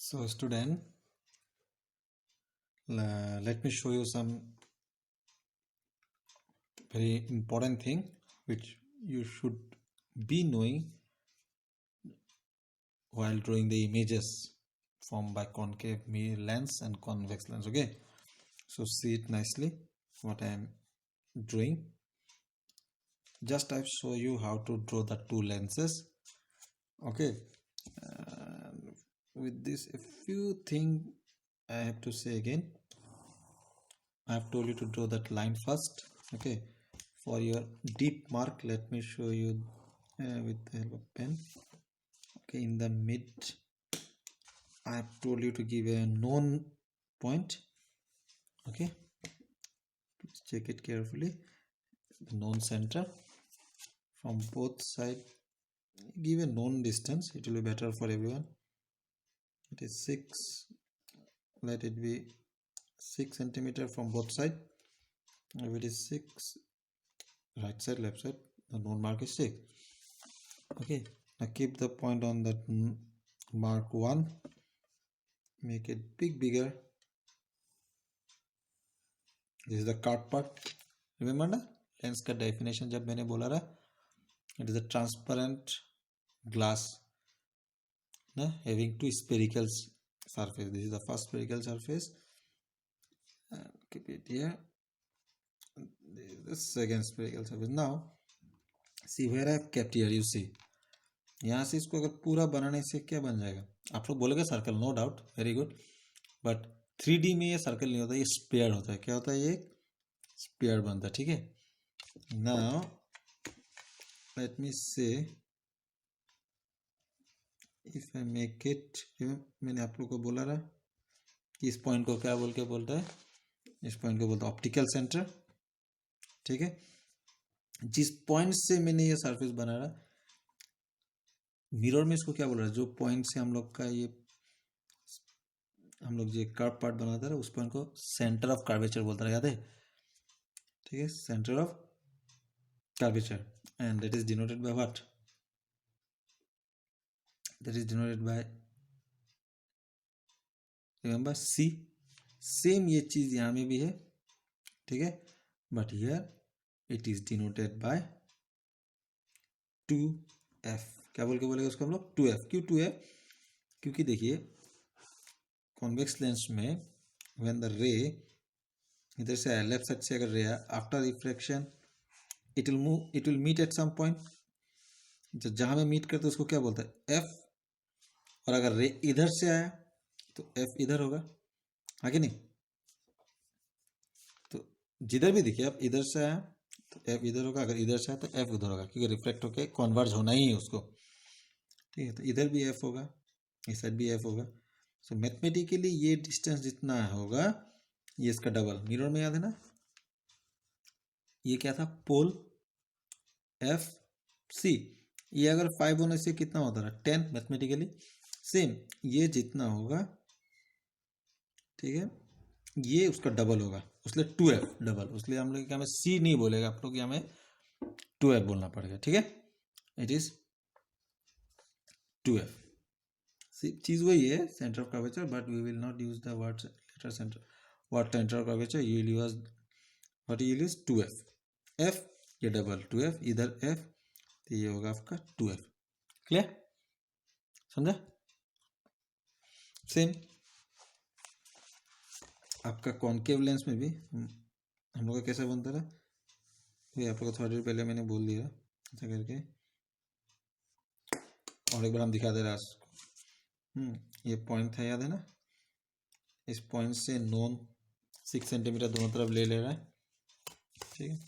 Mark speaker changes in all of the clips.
Speaker 1: So student, let me show you some very important thing which you should be knowing while drawing the images formed by concave lens and convex lens. Okay, so see it nicely what I am drawing. Just I show you how to draw the two lenses. Okay, with this a few things I have to say again. I have told you to draw that line first. Okay, for your deep mark, let me show you with the help of pen. Okay, in the mid, I have told you to give a known point. Okay, please check it carefully. The known center from both sides. Give a known distance. It will be better for everyone. It is 6. Let it be 6 centimeter from both sides. If it is 6, right side, left side, the known mark is 6. Okay, now keep the point on that mark 1. Make it bigger. This is the curved part. Remember ना lens का definition जब मैंने बोला रहा, it is a transparent glass ना having two spherical surface. This is the first spherical surface. Keep it here. This is the second spherical surface. Now see where I have kept here. You see यहाँ से इसको अगर पूरा बनाने से क्या बन जाएगा? आप लोग बोलेगे circle, no doubt, very good, but 3D में ये सर्कल नहीं होता, ये स्पेयर होता है. क्या होता है? ये स्पेयर बनता है. ठीक है. नाउ लेट मी से इफ आई मेक इट, मैंने आप लोग को बोला रहा कि इस पॉइंट को क्या बोल के बोलता है? इस पॉइंट को बोलता है ऑप्टिकल सेंटर. ठीक है. जिस पॉइंट से मैंने ये सरफेस बना रहा, मिरर में इसको क्या बोल रहा है? जो पॉइंट से हम लोग का ये जो कर्व पार्ट बनाता है उस पॉइंट को सेंटर ऑफ कर्वेचर बोलता है. याद है? ठीक है, centre of curvature, and that is denoted by what? That is denoted by, remember, C. Same ये चीज यहाँ में भी है. ठीक है, but here it is denoted by 2F. क्या बोल के बोलेगा उसको हम लोग? 2F. क्यों 2F? क्योंकि देखिए कॉन्वेक्स लेंस में व्हेन द रे इधर से लेफ्ट साइड से अगर ray after refraction it will meet at some point. जहां में मीट करते उसको क्या बोलता है? F. और अगर रे इधर से आया तो F इधर होगा, आगे नहीं. तो जिधर भी देखिए आप, इधर से आया तो F इधर होगा, अगर इधर से आया तो F उधर होगा, क्योंकि रिफ्लेक्ट होके कॉन्वर्ज होना ही है उसको. ठीक है, तो इधर भी F होगा, इस साइड भी F होगा. सो मैथमेटिकली ये डिस्टेंस जितना होगा ये इसका डबल. मिरर में याद है ना, ये क्या था? पोल FC. ये अगर 5 होने से कितना होता रहा? 10. मैथमेटिकली सेम ये जितना होगा, ठीक है, ये उसका डबल होगा, उसलिए 2F डबल. उसलिए हम लोग क्या में C नहीं बोलेगा, आप लोग यहाँ में 2F बोलना पड़ेगा. ठीक है, इट इज 2F. चीज वही है, centre of curvature, but we will not use the word letter centre. Word centre of curvature you will use what? You use 2F. F ये डबल 2F, इधर F, तो ये होगा आपका 2F. क्लियर? समझा? सेम आपका कॉन्केव लेंस में भी हम लोग का कैसा बनता रहा, ये आप लोग को थोड़ी देर पहले मैंने बोल दिया ऐसा करके, और एक बार हम दिखा दे रहा. ये पॉइंट था, याद है ना? इस पॉइंट से नॉन 6 सेंटीमीटर दोनों तरफ ले रहा है. ठीक है,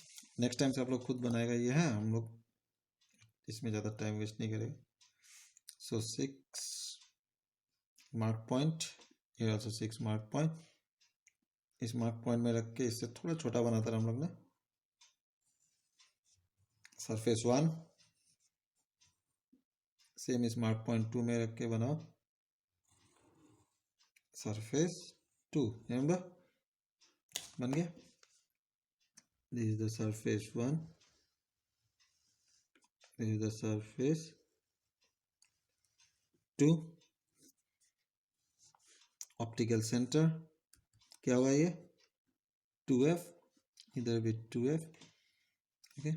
Speaker 1: नेक्स्ट टाइम से आप लोग खुद बनाएगा ये है, हम लोग इसमें ज़्यादा टाइम वेस्ट नहीं करेगा. सो 6 मार्क पॉइंट, ये ऑल्सो 6 मार्क पॉइंट. इस मार्क पॉइंट में रख के इससे थोड़ा छोटा बनाता रहा हम लोग ना. सरफेस 1 सेम इस मार्क पॉइंट 2 में रख के बनाओ सरफेस 2. रिमेंबर, बन गया. This is the surface 1, this is the surface 2. Optical centre क्या होगा ये 2f, इधर भी 2f, ठीक है।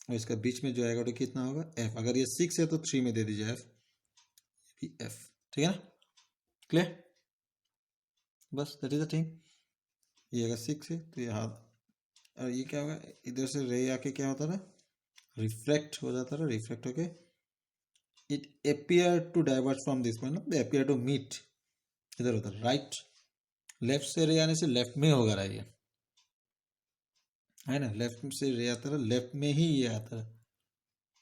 Speaker 1: और इसका बीच में जो आएगा तो कितना होगा f। अगर ये 6 है तो 3 में दे दीजिए f, f, ठीक है ना, क्लियर। बस दैट इज द थिंग। ये अगर 6 है तो ये हाथ, और ये क्या होगा इधर से रे आके क्या होता था रिफ्लेक्ट हो जाता था, रिफ्लेक्ट होके it appear to divert from this point, they appear to meet, इधर होता राइट। लेफ्ट से रे आने से लेफ्ट में होगा रहा ये, है ना, लेफ्ट से रे आता रहा, लेफ्ट में ही ये आता रहा,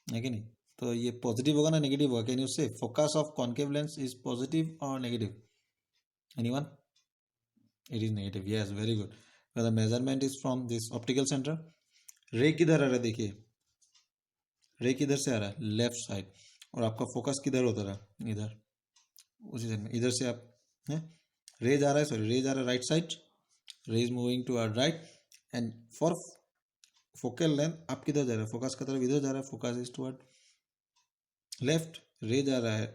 Speaker 1: है कि नहीं। तो ये पॉजिटिव होगा ना नेगेटिव होगा, can you say focus of concave lens is positive और negative, anyone? It is negative, yes very good. The measurement is from this optical centre. Ray किधर आ रहा है देखिए, रे किधर से आ रहा है लेफ्ट साइड, और आपका फोकस किधर होता रहा इधर, उसी साइड में, इधर से आप है रे जा रहा है, सॉरी रे जा रहा है right side, ray is moving to our right, and for focal length आप किधर जा रहे हैं फोकस का तरफ, इधर जा रहा है, फोकस इज टुवर्ड लेफ्ट, रे जा रहा है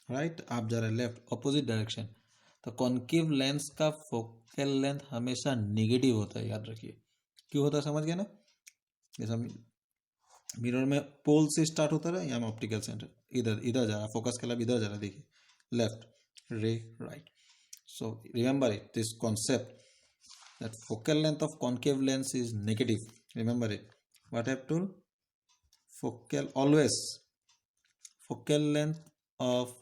Speaker 1: राइट, आप जा रहे हैं लेफ्ट, ऑपोजिट डायरेक्शन। तो कॉन्केव लेंस का फोकल लेंथ हमेशा नेगेटिव होता है, याद रखिए। क्यों होता है समझ गया ना, जैसा मिरर में पोल से स्टार्ट होता है, यहाँ में ऑप्टिकल सेंटर इधर इधर जा रहा है, फोकस के लिए इधर जा रहा है, देखिए लेफ्ट रे right. So remember it this concept that focal length of concave lens is negative, remember it, what I have told, focal always focal length of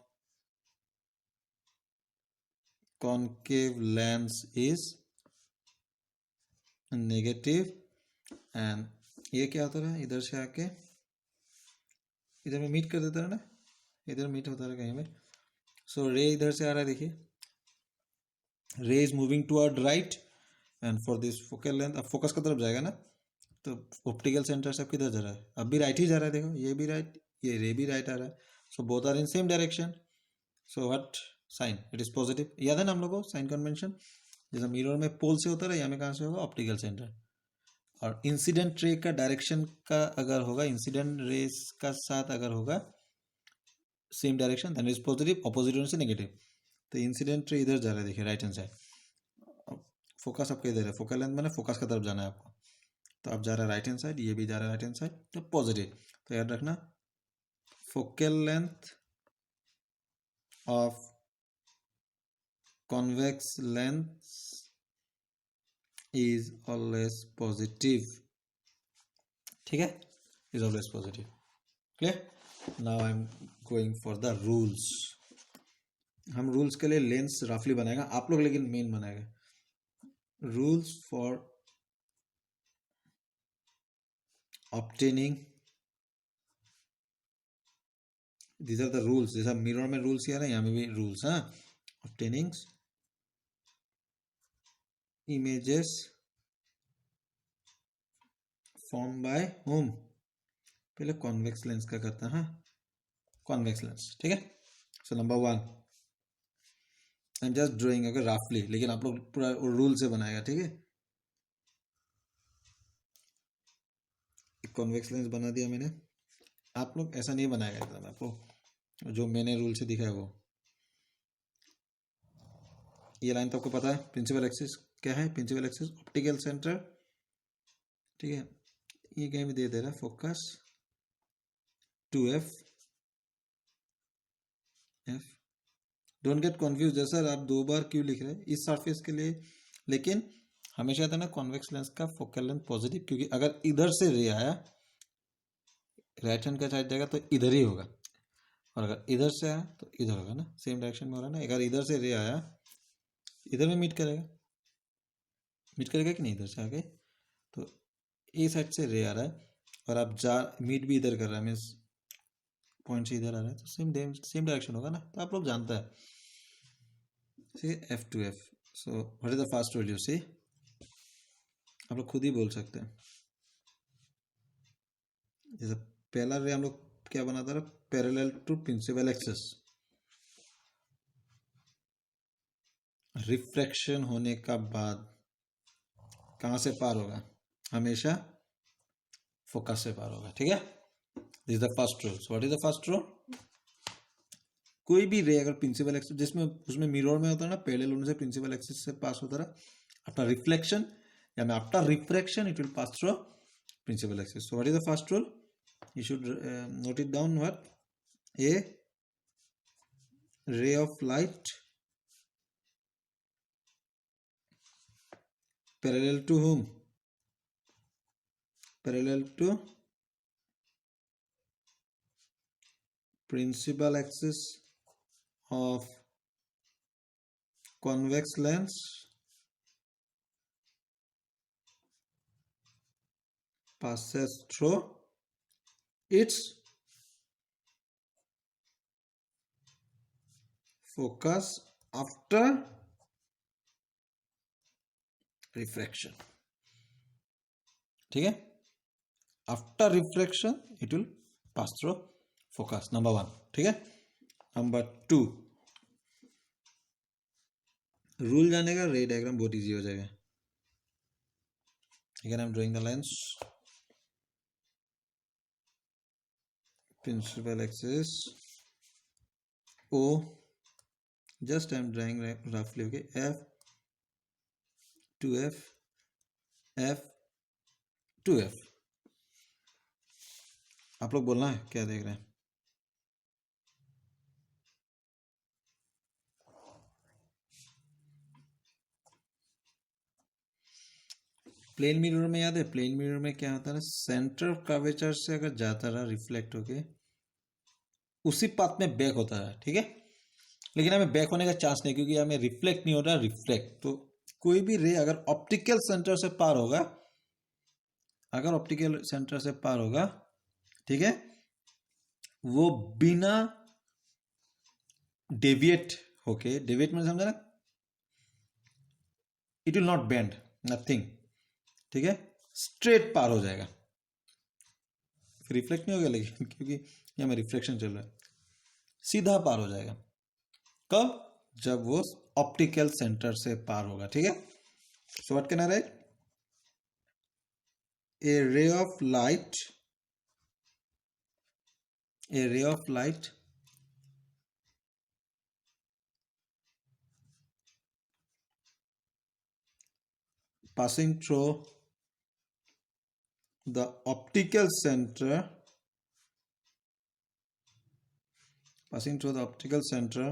Speaker 1: concave lens is negative, and ये क्या होता है इधर से आके इधर में मीट कर देता है ना, इधर मीट होता है कहीं में। सो रे इधर से आ रहा है देखिए, रे is moving toward right, and for this focal length अब फोकस की तरफ जाएगा ना, तो ऑप्टिकल सेंटर से किधर जा रहा है, अब भी राइट ही जा रहा है, देखो ये भी राइट, ये रे भी राइट आ रहा है, so both are in same direction. So what sign, it is positive, याद है ना हम लोग को साइन कन्वेंशन, जैसा मिरर में पोल से होता है, यहाँ में कहाँ से होगा ऑप्टिकल सेंटर। और इंसिडेंट रे का डायरेक्शन का अगर होगा, इंसिडेंट रेस का साथ अगर होगा same direction then is positive, opposite से नेगेटिव। तो इंसिडेंट रे इधर जा रहा है देखिए राइट हैंड साइड, फोकस आपका इधर है, फोकल लेंथ मैंने फोकस की तरफ जाना है आपको, तो आप जा रहा है राइट हैंड साइड, ये भी जा रहा है राइट हैंड साइड, तो पॉजिटिव। तो याद रखना focal length of convex lens is always positive, ठीक है, is always positive, clear. Now I am going for the rules. हम रूल्स के लिए लेंस रफली बनाएगा, आप लोग लेकिन मेन बनाएगा। Rules for obtaining, these are the rules, जैसा मिरर में रूल्स आ रहे हैं यहाँ में भी रूल्स, हाँ, obtaining images formed by whom, पहले कॉन्वेक्स लेंस का करता है, हाँ कॉन्वेक्स लेंस, ठीक है। So number 1 I am just drawing अगर रफली, लेकिन आप लोग पूरा रूल से बनाएगा, ठीक है। कॉन्वेक्स लेंस बना दिया मैंने, आप लोग ऐसा नहीं बनाएगा एकदम, आपको जो मैंने रूल से दिखा है वो, ये लाइन तो आपको पता है, प्रिंसिपल एक्सिस क्या है, प्रिंसिपल एक्सिस ऑप्टिकल सेंटर, ठीक है। ये कहीं भी दे रहा है focus 2f f, don't get confuse, sir आप 2 बार क्यों लिख रहे हैं इस सरफेस के लिए, लेकिन हमेशा था ना कॉन्वेक्स लेंस का फोकल लेंथ पॉजिटिव, क्योंकि अगर इधर से रे आया राइट हैंड का साइड जाएगा तो इधर ही होगा, और अगर इधर से आया तो इधर होगा ना, सेम डायरेक्शन में हो रहा है ना। अगर इधर से रे आया इधर में मीट करेगा कि नहीं इधर से आके, तो ए साइड से रे आ रहा है और आप जा मीट भी इधर कर रहा है, मीन्स पॉइंट से इधर आ रहा है, तो सेम डायरेक्शन होगा ना, तो आप लोग जानता है। C F to F, so what is the first value, see आप लोग खुद ही बोल सकते हैं। जैसे पहला रे हम लोग क्या बनाता रहा, parallel to principal axis, refraction होने का बाद कहाँ से पार होगा, हमेशा फोकस से पार होगा, ठीक है। This is the first rule. What is the first rule, कोई भी रे अगर प्रिंसिपल एक्सिस जिसमें उसमें मिरर में होता है ना, पैरेलल होने से प्रिंसिपल एक्सिस से पास होता रहा, आफ्टर रिफ्लेक्शन या मैं after refraction it will pass through principal axis. So what is the first rule? You should note it down. What? A ray of light parallel to whom? Parallel to principal axis of convex lens passes through its focus after refraction. ठीक है, after refraction it will pass through focus. Number 1. ठीक है. Number 2, rule जानेगा, रे diagram बहुत easy हो जाएगा. Again I am drawing the lens, principal axis O, just I am drawing roughly. Okay, F to F, F to F. आप लोग बोलना है क्या देख रहे हैं. प्लेन मिरर में याद है, प्लेन मिरर में क्या होता है ना, सेंटर ऑफ कर्वेचर से अगर जाता रहा रिफ्लेक्ट होके उसी पाथ में बैक होता है. ठीक है, लेकिन हमें बैक होने का चांस नहीं, क्योंकि हमें रिफ्लेक्ट नहीं हो रहा, रिफ्लेक्ट. तो कोई भी रे अगर ऑप्टिकल सेंटर से पार होगा, अगर ऑप्टिकल सेंटर से पार होगा, ठीक है, वो बिना डेविएट होके, डेविएट में समझा ना, it will not bend, nothing. ठीक है, स्ट्रेट पार हो जाएगा. फिर रिफ्लेक्ट नहीं होगा, लेकिन क्योंकि यहाँ में रिफ्लेक्शन चल रहा है, सीधा पार हो जाएगा. कब? जब वो ऑप्टिकल सेंटर से पार होगा. ठीक है. So what can I right? A ray of light, a ray of light passing through the optical center, passing through the optical center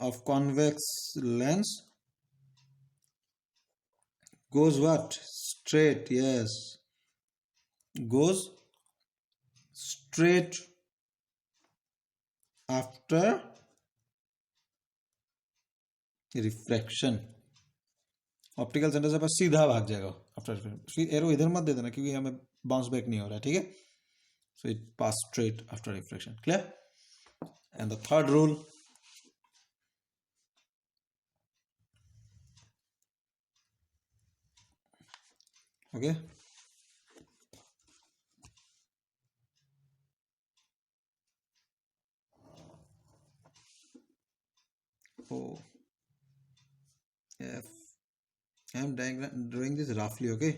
Speaker 1: of convex lens goes what? Straight. Yes, goes straight after refraction. Optical centre से पास सीधा भाग जाएगा after refraction. फिर arrow इधर मत दे देना, क्योंकि हमें बाउंस बैक नहीं हो रहा है. ठीक है, so it pass straight after refraction. Clear? And the third rule, okay, O F. I am drawing this roughly, okay,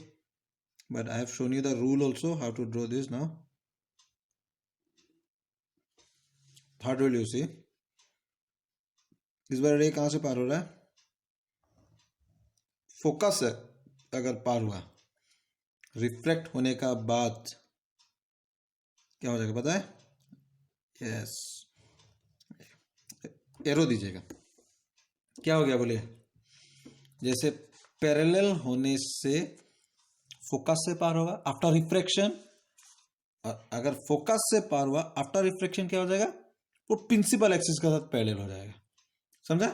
Speaker 1: but I have shown you the rule also how to draw this. Now third rule, you see, इस बार रे कहाँ से पार हो रहा है? Focus है अगर पार हुआ, रिफ्लेक्ट होने का बाद क्या हो जाएगा पता है? यस, एरो दीजिएगा. क्या हो गया बोलिए? जैसे पैरेलल होने से फोकस से पार होगा आफ्टर रिफ्रैक्शन, अगर फोकस से पार हुआ आफ्टर रिफ्रैक्शन क्या हो जाएगा? वो प्रिंसिपल एक्सिस के साथ पैरेलल हो जाएगा. समझा?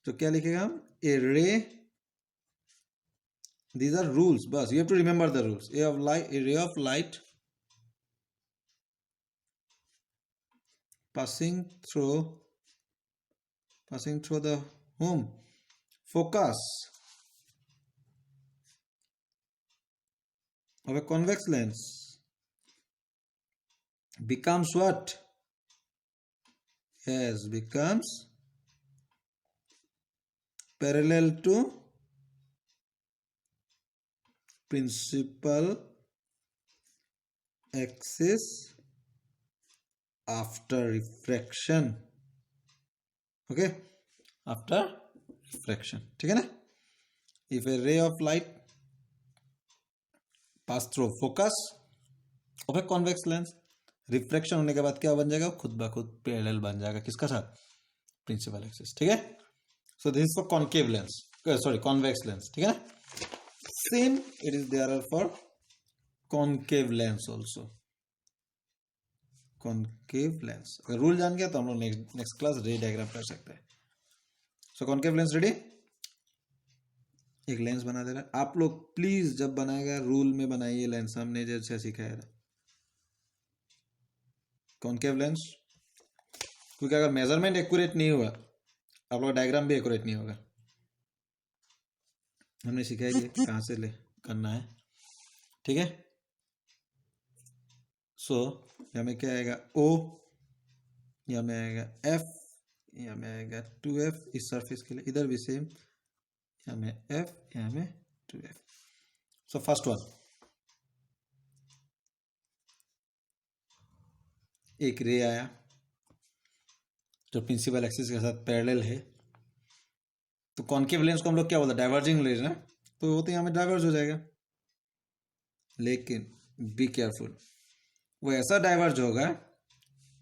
Speaker 1: तो क्या लिखेगा हम? ए रे, these are rules, बस you have to remember the rules. A ray of light passing through the whom? Focus of a convex lens becomes what? Yes, becomes parallel to principal axis after refraction. Okay, after refraction. ठीक है ना? If a ray of light pass through focus of a convex lens, refraction होने के बाद क्या बन जाएगा? खुद ब खुद पैरेलल बन जाएगा. किसका साथ? Principal axis. ठीक है. So this is for concave lens, sorry convex lens. ठीक है ना? Same it is there for concave lens also. Concave lens अगर रूल जान गया तो हम लोग नेक्स्ट क्लास रे डायग्राम कर सकते हैं. सो कॉन्केव लेंस रेडी. एक लेंस बना दे रहा है. आप लोग प्लीज जब बनाएगा रूल में बनाइए लेंस. हमने जैसे सिखाया था कॉन्केव लेंस, क्योंकि अगर मेजरमेंट एक्यूरेट नहीं हुआ आप लोग डायग्राम भी एक्यूरेट नहीं होगा. हमने सिखाया कि कहाँ से ले करना है. ठीक है. सो यहाँ में क्या आएगा? O, यहाँ में आएगा F, यहाँ में आएगा 2F. इस सरफेस के लिए इधर भी सेम, यहाँ में F, यहाँ में 2F. सो फर्स्ट वन, एक रे आया जो प्रिंसिपल एक्सिस के साथ पैरेलल है. तो कॉन्केव लेंस को हम लोग क्या बोलते हैं? डाइवर्जिंग रेज ना. तो वो तो यहाँ में डाइवर्ज हो जाएगा. लेकिन बी केयरफुल, वो ऐसा डाइवर्ज होगा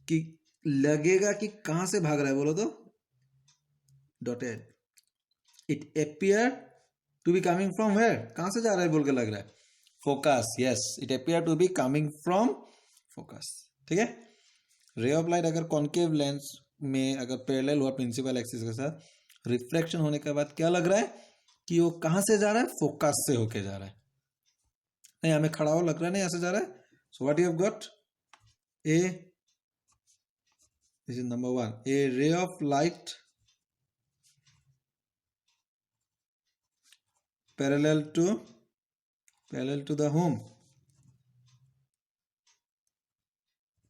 Speaker 1: कि लगेगा कि कहां से भाग रहा है. बोलो तो dotted. It appear to be coming from where. कहां से जा रहा है बोल के लग रहा है? Focus. Yes, it appear to be coming from focus. ठीक है. रे ऑफ लाइट अगर कॉन्केव लेंस में अगर पैरेलल हुआ प्रिंसिपल एक्सिस के साथ, रिफ्लेक्शन होने के बाद क्या लग रहा है कि वो कहां से जा रहा है? फोकस से होके जा रहा है. नहीं, हमें खड़ा हो लग रहा है नहीं, ऐसे जा रहा है. So what you have got? A, this is number one, a ray of light parallel to the whom?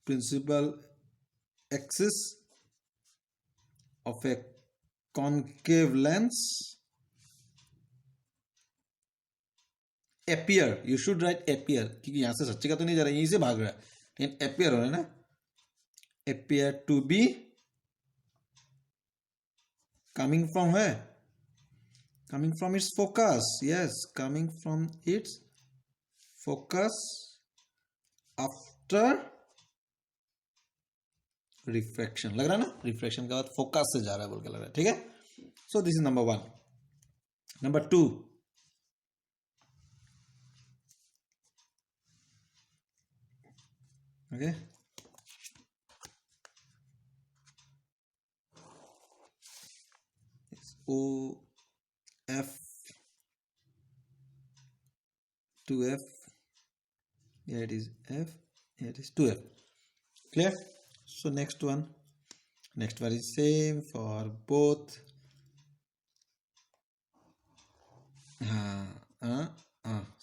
Speaker 1: Principal axis of a concave lens appear. You should write appear, क्योंकि यहां से सच्ची का तो नहीं जा रहा है, यहीं से भाग रहा है. लेकिन appear हो रहा है ना. appear to be coming from where? Coming from its focus. Yes, coming from its focus after refraction. लग रहा है ना? रिफ्रैक्शन के बाद फोकस से जा रहा है बोल के लग रहा है. ठीक है. So this is number one. Number two, okay, O F 2F. Here it is F, here it is 2F. Clear? So next one is same for both.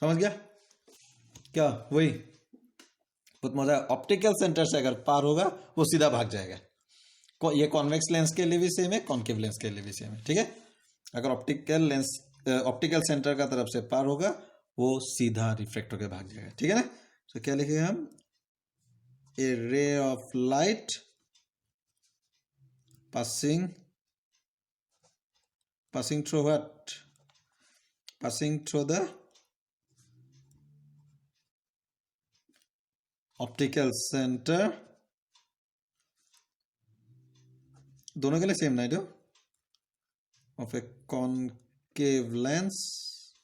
Speaker 1: समझ गया क्या? वही बहुत मजा है. ऑप्टिकल सेंटर से अगर पार होगा वो सीधा भाग जाएगा. ये कॉन्वेक्स लेंस के लिए भी सेम है, कॉन्केव लेंस के लिए भी सेम है. ठीक है. अगर ऑप्टिकल सेंटर का तरफ से पार होगा वो सीधा रिफ्लेक्ट होकर भाग जाएगा. ठीक है ना. तो क्या लिखेंगे हम? A ray of light passing through what? Passing through the optical center. दोनों के लिए सेम ना दो. of a concave lens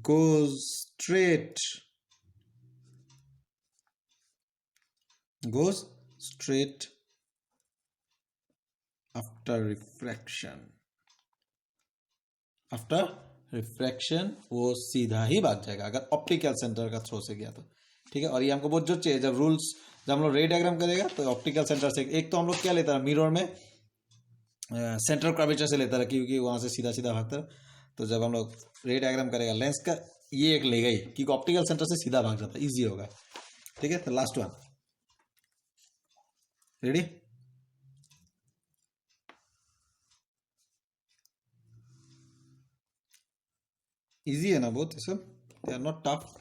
Speaker 1: goes straight after refraction वो सीधा ही भाग जाएगा अगर ऑप्टिकल सेंटर का थ्रो से गया तो. ठीक है. और ये हमको बहुत जो चाहिए जब हम लोग रे डायग्राम करेगा तो ऑप्टिकल सेंटर से. एक तो हम लोग क्या लेता है मिरर में सेंट्रल कर्वेचर से लेता है क्योंकि वहां से सीधा सीधा भागता है. तो जब हम लोग रे डायग्राम करेगा लेंस का ये एक लेगा ही क्योंकि ऑप्टिकल सेंटर से सीधा भाग जाता है, इजी होगा. ठीक है. तो लास्ट वन रेडी. इजी है ना बहुत ये सब. They are not tough.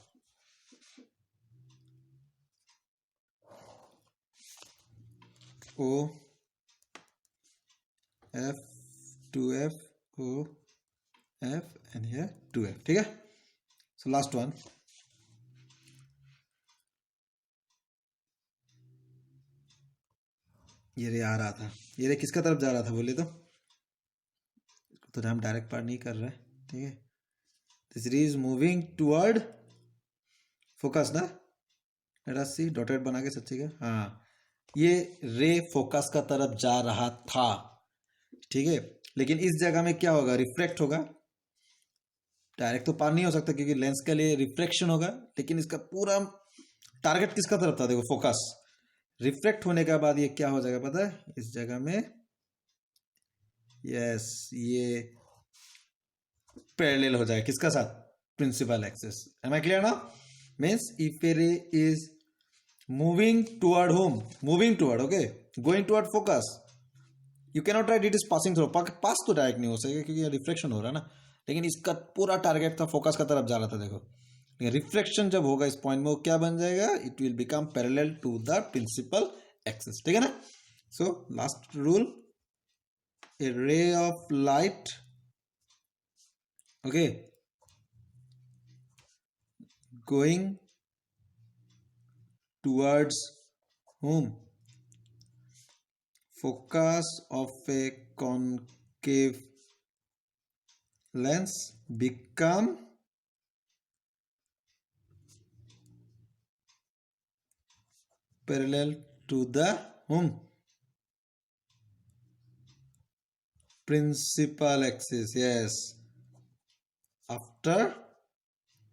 Speaker 1: O F 2F O F and here 2F. ठीक है. So last one. ये रे आ रहा था, ये रे किसका तरफ जा रहा था बोले तो हम डायरेक्ट पार्ट नहीं कर रहे. ठीक है. दिस रे इज मूविंग टुवर्ड फोकस ना. लेट अस सी. डॉटेड बना के सच्ची का. हाँ, ये रे फोकस का तरफ जा रहा था. ठीक है. लेकिन इस जगह में क्या होगा, रिफ्लेक्ट होगा. डायरेक्ट तो पार नहीं हो सकता क्योंकि लेंस के लिए रिफ्लेक्शन होगा. लेकिन इसका पूरा टारगेट किसका तरफ था, देखो फोकस. रिफ्लेक्ट होने के बाद ये क्या हो जाएगा पता है, इस जगह में यस ये पैरेलल हो जाएगा किसका साथ, principal axis. Am I clear now? Means if a ray is moving toward home, moving toward, okay, going toward focus, you can not write it is passing through. Pass तो direct नहीं हो सकेगा क्योंकि reflection हो रहा है ना. लेकिन इसका पूरा टारगेट था फोकस का तरफ जा रहा था. देखो रिफ्लेक्शन जब होगा इस पॉइंट में वो क्या बन जाएगा, it will become parallel to the principal axis. ठीक है ना. So last rule, a ray of light, okay, going towards whom, focus of a concave lens become parallel to the whom, principal axis. Yes, after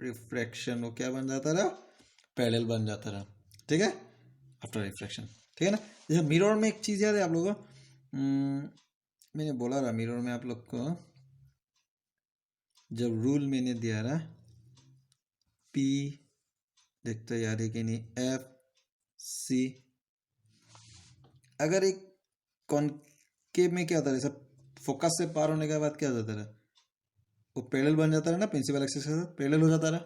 Speaker 1: refraction वो क्या बन जाता रहा, parallel बन जाता रहा. ठीक है. After reflection. ठीक है ना. जैसे मिरर में एक चीज याद है आप लोगों को, मैंने बोला रहा मिरर में आप लोग को जब रूल मैंने दिया रहा P, देखते याद है कि नहीं, F C, अगर एक कॉनकेव में क्या होता है, जैसे फोकस से पार होने के बाद क्या होता रहा, वो पैरेलल बन जाता रहा ना, प्रिंसिपल एक्सिस के साथ पैरेलल हो जाता रहा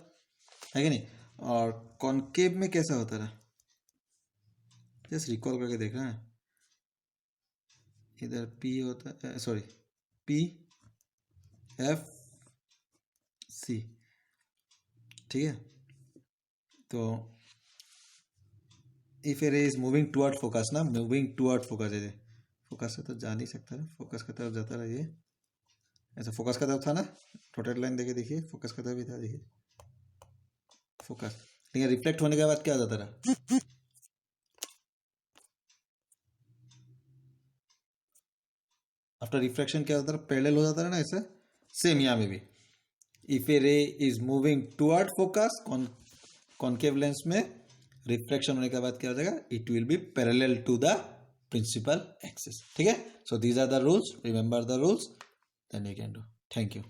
Speaker 1: है कि नहीं. और कॉनकेव में कैसा होता रहा, जस्ट रिकॉल करके देखना है. इधर P होता है, सॉरी P F C. ठीक है. तो if a ray is moving toward focus ना, मूविंग टुवर्ड फोकस है, फोकस से तो जा नहीं सकता ना, फोकस की तरफ जाता रहा. ये ऐसा फोकस का तरफ था ना, डॉटेड लाइन देखे देखिए, फोकस का तरफ ही था. देखिए फोकस. लेकिन रिफ्लेक्ट होने के बाद क्या हो जाता रहा, आफ्टर रिफ्लेक्शन क्या होता है, पैरेलल हो जाता है ना. ऐसा सेम यहाँ में भी, if a ray is moving toward focus, concave lens में रिफ्लेक्शन होने के बाद क्या हो जाएगा, it will be parallel to the principal axis. ठीक है. So these are the rules, remember the rules, then you can do. Thank you.